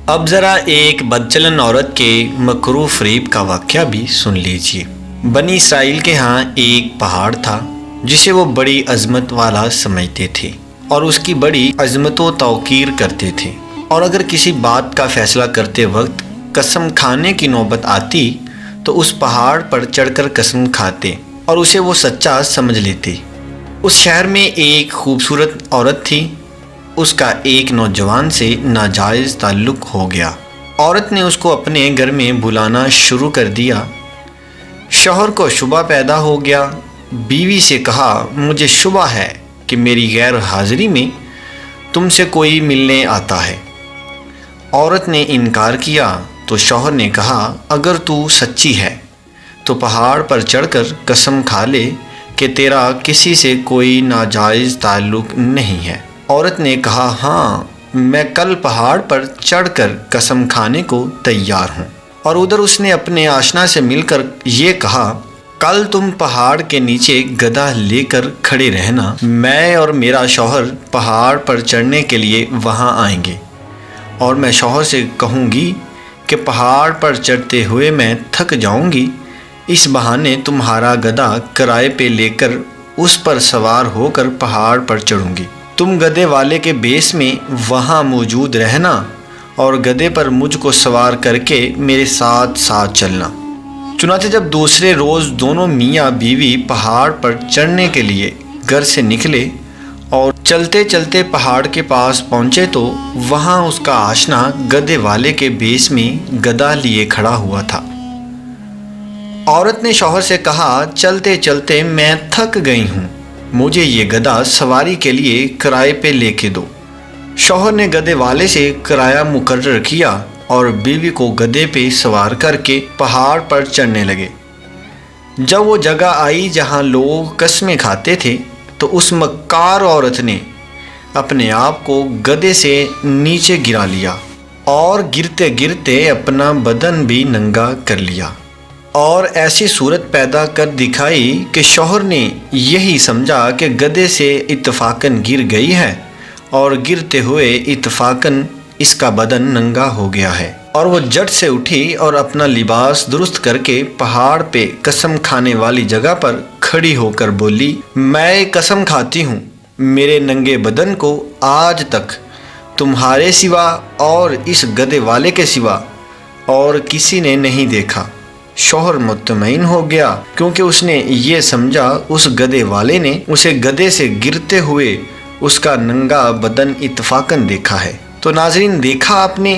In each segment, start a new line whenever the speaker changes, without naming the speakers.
اب ذرا ایک بدچلن عورت کے مکروہ فریب کا واقعہ بھی سن لیجیے۔ بنی اسرائیل کے ہاں ایک پہاڑ تھا جسے وہ بڑی عظمت والا سمجھتے تھے اور اس کی بڑی عظمت و توقیر کرتے تھے، اور اگر کسی بات کا فیصلہ کرتے وقت قسم کھانے کی نوبت آتی تو اس پہاڑ پر چڑھ کر قسم کھاتے اور اسے وہ سچا سمجھ لیتے۔ اس شہر میں ایک خوبصورت عورت تھی۔ اس کا ایک نوجوان سے ناجائز تعلق ہو گیا۔ عورت نے اس کو اپنے گھر میں بلانا شروع کر دیا۔ شوہر کو شبہ پیدا ہو گیا۔ بیوی سے کہا، مجھے شبہ ہے کہ میری غیر حاضری میں تم سے کوئی ملنے آتا ہے۔ عورت نے انکار کیا تو شوہر نے کہا، اگر تو سچی ہے تو پہاڑ پر چڑھ کر قسم کھا لے کہ تیرا کسی سے کوئی ناجائز تعلق نہیں ہے۔ عورت نے کہا، ہاں میں کل پہاڑ پر چڑھ کر قسم کھانے کو تیار ہوں۔ اور ادھر اس نے اپنے آشنا سے مل کر یہ کہا، کل تم پہاڑ کے نیچے گدھا لے کر کھڑے رہنا، میں اور میرا شوہر پہاڑ پر چڑھنے کے لیے وہاں آئیں گے، اور میں شوہر سے کہوں گی کہ پہاڑ پر چڑھتے ہوئے میں تھک جاؤں گی، اس بہانے تمہارا گدھا کرائے پہ لے کر اس پر سوار ہو کر پہاڑ پر چڑھوں گی۔ تم گدھے والے کے بیس میں وہاں موجود رہنا اور گدھے پر مجھ کو سوار کر کے میرے ساتھ ساتھ چلنا۔ چنانچہ جب دوسرے روز دونوں میاں بیوی پہاڑ پر چڑھنے کے لیے گھر سے نکلے اور چلتے چلتے پہاڑ کے پاس پہنچے تو وہاں اس کا آشنا گدھے والے کے بیس میں گدھا لیے کھڑا ہوا تھا۔ عورت نے شوہر سے کہا، چلتے چلتے میں تھک گئی ہوں، مجھے یہ گدھا سواری کے لیے کرائے پہ لے کے دو۔ شوہر نے گدھے والے سے کرایہ مقرر کیا اور بیوی کو گدھے پہ سوار کر کے پہاڑ پر چڑھنے لگے۔ جب وہ جگہ آئی جہاں لوگ قسمیں کھاتے تھے تو اس مکار عورت نے اپنے آپ کو گدھے سے نیچے گرا لیا اور گرتے گرتے اپنا بدن بھی ننگا کر لیا، اور ایسی صورت پیدا کر دکھائی کہ شوہر نے یہی سمجھا کہ گدھے سے اتفاقاً گر گئی ہے، اور گرتے ہوئے اتفاقاً اس کا بدن ننگا ہو گیا ہے۔ اور وہ جٹ سے اٹھی اور اپنا لباس درست کر کے پہاڑ پہ قسم کھانے والی جگہ پر کھڑی ہو کر بولی، میں قسم کھاتی ہوں میرے ننگے بدن کو آج تک تمہارے سوا اور اس گدھے والے کے سوا اور کسی نے نہیں دیکھا۔ شوہر مطمئن ہو گیا کیونکہ اس نے یہ سمجھا اس گدھے والے نے اسے گدھے سے گرتے ہوئے اس کا ننگا بدن اتفاقاً دیکھا ہے۔ تو ناظرین، دیکھا آپ نے،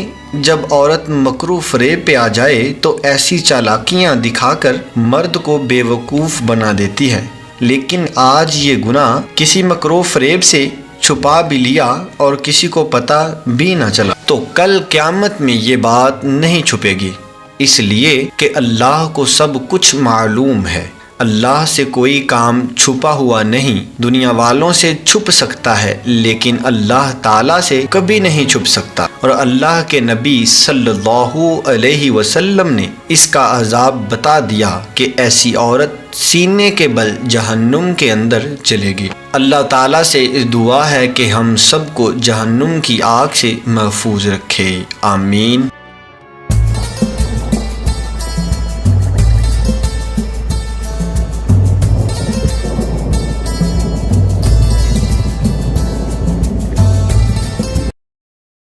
جب عورت مکروہ فریب پہ آ جائے تو ایسی چالاکیاں دکھا کر مرد کو بے وقوف بنا دیتی ہے، لیکن آج یہ گناہ کسی مکروہ فریب سے چھپا بھی لیا اور کسی کو پتہ بھی نہ چلا تو کل قیامت میں یہ بات نہیں چھپے گی، اس لیے کہ اللہ کو سب کچھ معلوم ہے۔ اللہ سے کوئی کام چھپا ہوا نہیں۔ دنیا والوں سے چھپ سکتا ہے لیکن اللہ تعالیٰ سے کبھی نہیں چھپ سکتا، اور اللہ کے نبی صلی اللہ علیہ وسلم نے اس کا عذاب بتا دیا کہ ایسی عورت سینے کے بل جہنم کے اندر چلے گی۔ اللہ تعالیٰ سے دعا ہے کہ ہم سب کو جہنم کی آگ سے محفوظ رکھے، آمین۔